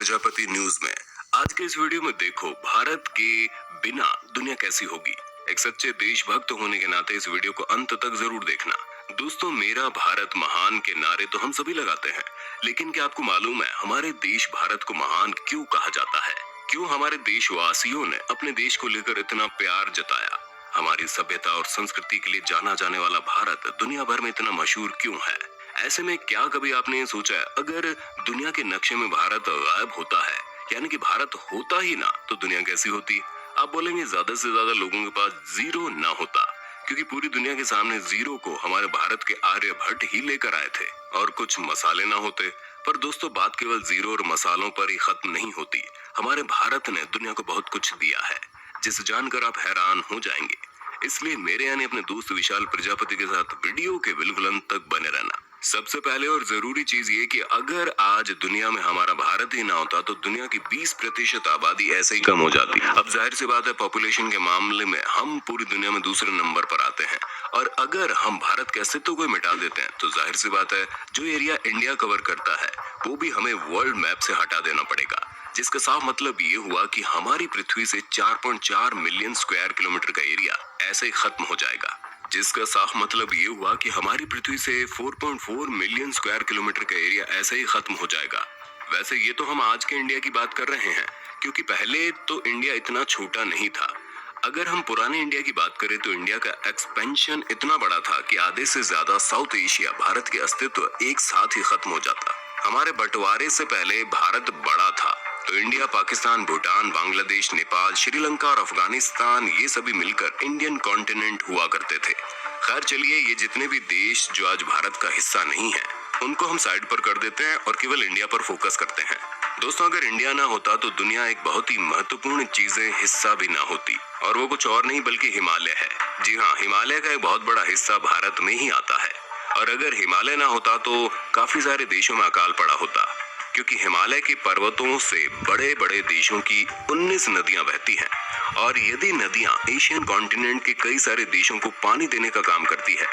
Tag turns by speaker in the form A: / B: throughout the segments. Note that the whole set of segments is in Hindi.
A: प्रजापति न्यूज में। आज के इस वीडियो में देखो भारत के बिना दुनिया कैसी होगी। एक सच्चे देशभक्त होने के नाते इस वीडियो को अंत तक जरूर देखना। दोस्तों, मेरा भारत महान के नारे तो हम सभी लगाते हैं, लेकिन क्या आपको मालूम है हमारे देश भारत को महान क्यों कहा जाता है? क्यों हमारे देशवासियों ने अपने देश को लेकर इतना प्यार जताया? हमारी सभ्यता और संस्कृति के लिए जाना जाने वाला भारत दुनिया भर में इतना मशहूर क्यों है? ऐसे में क्या कभी आपने ये सोचा है, अगर दुनिया के नक्शे में भारत गायब होता है, यानी कि भारत होता ही ना, तो दुनिया कैसी होती? आप बोलेंगे ज्यादा से ज्यादा लोगों के पास जीरो ना होता, क्योंकि पूरी दुनिया के सामने जीरो को हमारे भारत के आर्यभट्ट ही लेकर आए थे, और कुछ मसाले ना होते। पर दोस्तों, बात केवल जीरो और मसालों पर ही खत्म नहीं होती। हमारे भारत ने दुनिया को बहुत कुछ दिया है, जिसे जानकर आप हैरान हो जाएंगे। इसलिए मेरे यानी अपने दोस्त विशाल प्रजापति के साथ वीडियो के बिल्कुल अंत तक बने रहना। सबसे पहले और जरूरी चीज ये कि अगर आज दुनिया में हमारा भारत ही ना होता तो दुनिया की 20% आबादी ऐसे ही कम हो जाती। अब जाहिर सी बात है, पॉपुलेशन के मामले में हम पूरी दुनिया में दूसरे नंबर पर आते हैं, और अगर हम भारत के अस्तित्व को मिटा देते हैं तो जाहिर सी बात है जो एरिया इंडिया कवर करता है वो भी हमें वर्ल्ड मैप से हटा देना पड़ेगा। जिसका साफ मतलब ये हुआ कि हमारी पृथ्वी से 4.4 मिलियन स्क्वायर किलोमीटर का एरिया ऐसे ही खत्म हो जाएगा। जिसका साफ मतलब ये हुआ कि हमारी पृथ्वी से 4.4 मिलियन स्क्वायर किलोमीटर का एरिया ऐसे ही खत्म हो जाएगा। वैसे ये तो हम आज के इंडिया की बात कर रहे हैं, क्योंकि पहले तो इंडिया इतना छोटा नहीं था। अगर हम पुराने इंडिया की बात करें तो इंडिया का एक्सपेंशन इतना बड़ा था कि आधे से ज्यादा साउथ एशिया, भारत के अस्तित्व एक साथ ही खत्म हो जाता। हमारे बंटवारे से पहले भारत बड़ा था तो इंडिया, पाकिस्तान, भूटान, बांग्लादेश, नेपाल, श्रीलंका और अफगानिस्तान, ये सभी मिलकर इंडियन कॉन्टिनेंट हुआ करते थे। खैर चलिए, ये जितने भी देश जो आज भारत का हिस्सा नहीं है उनको हम साइड पर कर देते हैं और केवल इंडिया पर फोकस करते हैं। दोस्तों, अगर इंडिया ना होता तो दुनिया एक बहुत ही महत्वपूर्ण चीजें हिस्सा भी ना होती, और वो कुछ और नहीं बल्कि हिमालय है। जी हाँ, हिमालय का एक बहुत बड़ा हिस्सा भारत में ही आता है, और अगर हिमालय ना होता तो काफी सारे देशों में अकाल पड़ा होता, क्योंकि हिमालय के पर्वतों से बड़े बड़े देशों की 19 नदियां बहती हैं, और यदि नदियां एशियन कॉन्टिनेंट के कई सारे देशों को पानी देने का काम करती है,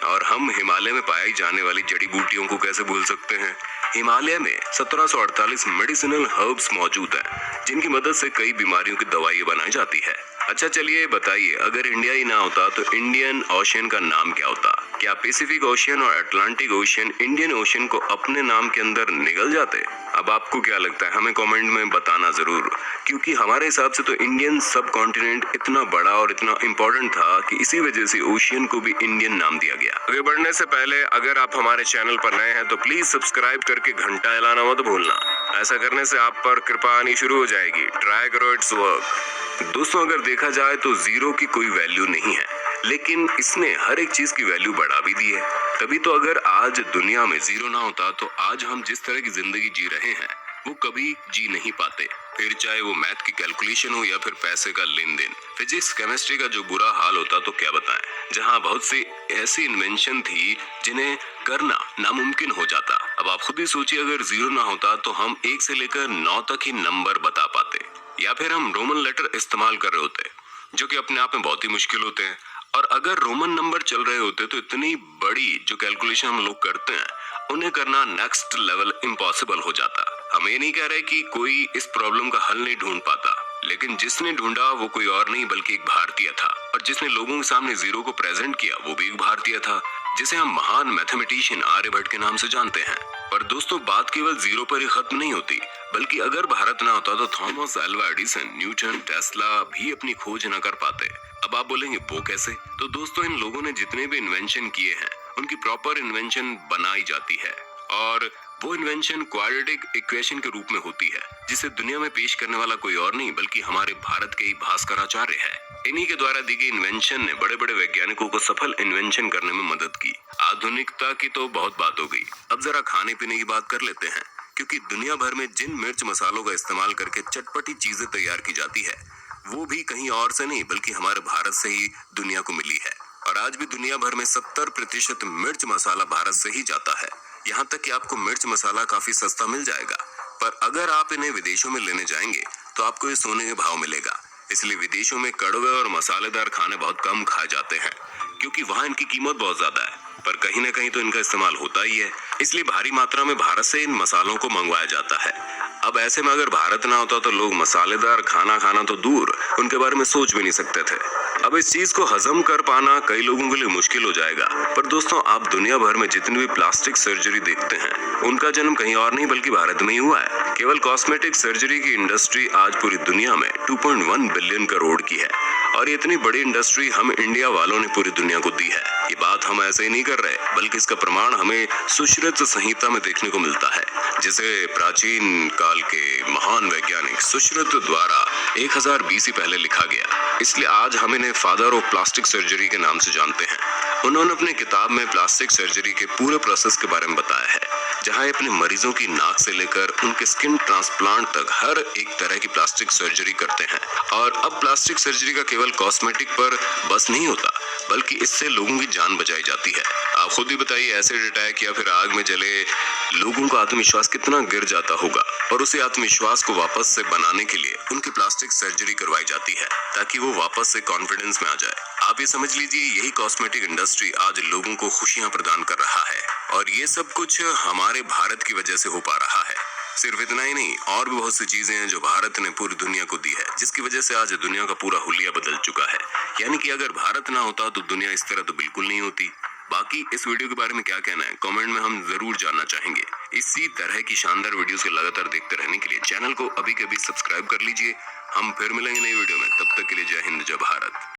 A: और हम हिमालय में पाई जाने वाली जड़ी बूटियों को कैसे भूल सकते हैं? हिमालय में 1748 मेडिसिनल हर्ब्स मौजूद हैं, जिनकी मदद से कई बीमारियों की दवाई बनाई जाती है। अच्छा चलिए बताइए, अगर इंडिया ही ना होता तो इंडियन ओशियन का नाम क्या होता? क्या पैसिफिक ओशियन और अटलांटिक ओशियन इंडियन ओशियन को अपने नाम के अंदर निगल जाते? अब आपको क्या लगता है, हमें कमेंट में बताना जरूर, क्योंकि हमारे हिसाब से तो इंडियन सब कॉन्टिनेंट इतना बड़ा और इतना इम्पोर्टेंट था कि इसी वजह से ओशियन को भी इंडियन नाम दिया गया। आगे बढ़ने से पहले अगर आप हमारे चैनल पर नए हैं तो प्लीज सब्सक्राइब करके घंटा हिलाना मत भूलना। ऐसा करने से आप पर कृपा आनी शुरू हो जाएगी। ट्राई करो, इट्स वर्क। दोस्तों, अगर देखा जाए तो जीरो की कोई वैल्यू नहीं है, लेकिन इसने हर एक चीज की वैल्यू बढ़ा भी दी है। तभी तो अगर आज दुनिया में जीरो ना होता तो आज हम जिस तरह की जिंदगी जी रहे हैं वो कभी जी नहीं पाते। फिर चाहे वो मैथ की कैलकुलेशन हो या फिर पैसे का लेन देन, फिजिक्स, केमिस्ट्री का जो बुरा हाल होता तो क्या बताएं, जहां बहुत सी ऐसी इन्वेंशन थी जिन्हें करना नामुमकिन हो जाता। अब आप खुद ही सोचिए, अगर जीरो ना होता तो हम 1 से लेकर 9 तक ही नंबर बता पाते, या फिर हम रोमन लेटर इस्तेमाल कर रहे होते, जो कि अपने आप में बहुत ही मुश्किल होते हैं। और अगर रोमन नंबर चल रहे होते तो इतनी बड़ी जो कैलकुलेशन हम लोग करते हैं उन्हें करना नेक्स्ट लेवल इम्पॉसिबल हो जाता। हम ये नहीं कह रहे कि कोई इस प्रॉब्लम का हल नहीं ढूंढ पाता, लेकिन जिसने ढूंढा वो कोई और नहीं बल्कि एक भारतीय था, और जिसने लोगों के सामने जीरो को प्रेजेंट किया वो भी एक भारतीय था, जिसे हम महान मैथमेटिशियन आर्यभट्ट के नाम से जानते हैं। पर दोस्तों, बात केवल जीरो पर ही खत्म नहीं होती, बल्कि अगर भारत ना होता तो Thomas Alva Edison, Newton, Tesla भी अपनी खोज न कर पाते। अब आप बोलेंगे वो कैसे? तो दोस्तों, इन लोगों ने जितने भी इन्वेंशन किए हैं उनकी प्रॉपर इन्वेंशन बनाई जाती है, और वो इन्वेंशन क्वाड्रेटिक इक्वेशन के रूप में होती है, जिसे दुनिया में पेश करने वाला कोई और नहीं बल्कि हमारे भारत के ही भास्कराचार्य है। इन्हीं के द्वारा दी गई इन्वेंशन ने बड़े बड़े वैज्ञानिकों को सफल इन्वेंशन करने में मदद की। आधुनिकता की तो बहुत बात हो गई, अब जरा खाने पीने की बात कर लेते हैं, क्योंकि दुनिया भर में जिन मिर्च मसालों का इस्तेमाल करके चटपटी चीजें तैयार की जाती है वो भी कहीं और से नहीं बल्कि हमारे भारत से ही दुनिया को मिली है। और आज भी दुनिया भर में 70% मिर्च मसाला भारत से ही जाता है। यहाँ तक कि आपको मिर्च मसाला काफी सस्ता मिल जाएगा, पर अगर आप इन्हें विदेशों में लेने जाएंगे तो आपको ये सोने के भाव मिलेगा। इसलिए विदेशों में कड़वे और मसालेदार खाने बहुत कम खाए जाते हैं, क्योंकि वहाँ इनकी कीमत बहुत ज्यादा है, पर कहीं ना कहीं तो इनका इस्तेमाल होता ही है। इसलिए भारी मात्रा में भारत से इन मसालों को मंगवाया जाता है। अब ऐसे में अगर भारत ना होता तो लोग मसालेदार खाना खाना तो दूर, उनके बारे में सोच भी नहीं सकते थे। अब इस चीज को हजम कर पाना कई लोगों के लिए मुश्किल हो जाएगा। पर दोस्तों, आप दुनिया भर में जितनी भी प्लास्टिक सर्जरी देखते हैं, उनका जन्म कहीं और नहीं बल्कि भारत में ही हुआ है। केवल कॉस्मेटिक सर्जरी की इंडस्ट्री आज पूरी दुनिया में 2.1 बिलियन करोड़ की है, और ये इतनी बड़ी इंडस्ट्री हम इंडिया वालों ने पूरी दुनिया को दी है। ये बात हम ऐसे ही नहीं कर रहे, बल्कि इसका प्रमाण हमें सुश्रुत संहिता में देखने को मिलता है, जिसे प्राचीन काल के महान वैज्ञानिक सुश्रुत द्वारा 1000 BC पहले लिखा गया। इसलिए आज हम इन्हें फादर ऑफ प्लास्टिक सर्जरी के नाम से जानते हैं। उन्होंने अपनी किताब में प्लास्टिक सर्जरी के पूरे प्रोसेस के बारे में बताया है, जहां अपने मरीजों की नाक से लेकर उनके स्किन ट्रांसप्लांट तक हर एक तरह की प्लास्टिक सर्जरी करते हैं। और अब प्लास्टिक सर्जरी का केवल कॉस्मेटिक पर बस नहीं होता, बल्कि इससे लोगों की जान बचाई जाती है। आप खुद ही बताइए, एसिड अटैक या फिर आग में जले लोगों का आत्मविश्वास कितना गिर जाता होगा, और उसी आत्मविश्वास को वापस से बनाने के लिए उनकी प्लास्टिक सर्जरी करवाई जाती है, ताकि वो वापस से कॉन्फिडेंस में आ जाए। आप ये समझ लीजिए, यही कॉस्मेटिक इंडस्ट्री आज लोगों को खुशियां प्रदान कर रहा है, और ये सब कुछ हमारे भारत की वजह से हो पा रहा है। सिर्फ इतना ही नहीं, और भी बहुत सी चीजें हैं जो भारत ने पूरी दुनिया को दी है, जिसकी वजह से आज दुनिया का पूरा हुलिया बदल चुका है। यानी कि अगर भारत ना होता तो दुनिया इस तरह तो बिल्कुल नहीं होती। बाकी इस वीडियो के बारे में क्या कहना है, कमेंट में हम जरूर जानना चाहेंगे। इसी तरह की शानदार वीडियोस को लगातार देखते रहने के लिए चैनल को अभी के अभी सब्सक्राइब कर लीजिए। हम फिर मिलेंगे नई वीडियो में, तब तक के लिए जय हिंद, जय भारत।